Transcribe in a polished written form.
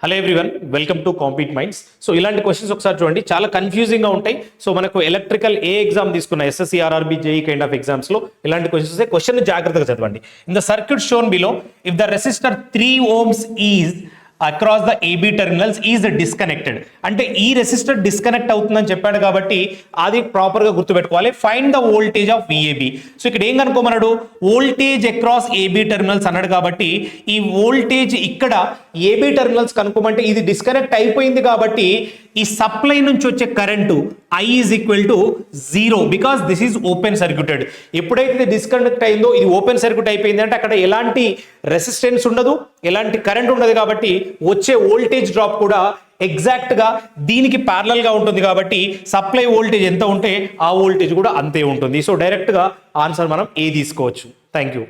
Hello everyone, welcome to compete minds. So ఇలాంటి questions ఒకసారి చూడండి, చాలా కన్ఫ్యూజింగ్ గా ఉంటాయి. సో మనకు ఎలక్ట్రికల్ ఏ ఎగ్జామ్ తీసుకున్న SSC RRB JEE kind of exams లో ఇలాంటి క్వశ్చన్స్ వస్తే క్వశ్చన్ జాగ్రత్తగా చదవండి. In the circuit shown below, if the resistor 3 ohms is across the AB terminals is disconnected అంటే ఈ రెసిస్టర్ డిస్కనెక్ట్ అవుతుందని చెప్పాడు కాబట్టి అది ప్రాపర్ గా గుర్తుపెట్టుకోవాలి. Find the voltage of VAB. So ఇక్కడ ఏం కనుక్కోమన్నాడు, వోల్టేజ్ అక్రాస్ ఏబీ టెర్మినల్స్ అన్నాడు కాబట్టి ఈ వోల్టేజ్ ఇక్కడ ఏబీ టెర్మినల్స్ కనుక్కోమంటే ఇది డిస్కనెక్ట్ అయిపోయింది కాబట్టి ఈ సప్లై నుంచి వచ్చే current I is equal to 0 because this is open circuited. ఎప్పుడైతే డిస్కనెక్ట్ అయిందో ఇది ఓపెన్ సర్క్యూట్ అయిపోయింది అంటే అక్కడ ఎలాంటి రెసిస్టెన్స్ ఉండదు, ఎలాంటి కరెంట్ ఉండదు కాబట్టి వచ్చే వోల్టేజ్ డ్రాప్ కూడా ఎగ్జాక్ట్ గా దీనికి ప్యారలల్ గా ఉంటుంది కాబట్టి సప్లై వోల్టేజ్ ఎంత ఉంటే ఆ వోల్టేజ్ కూడా అంతే ఉంటుంది. సో డైరెక్ట్ గా ఆన్సర్ మనం ఏ తీసుకోవచ్చు. Thank you.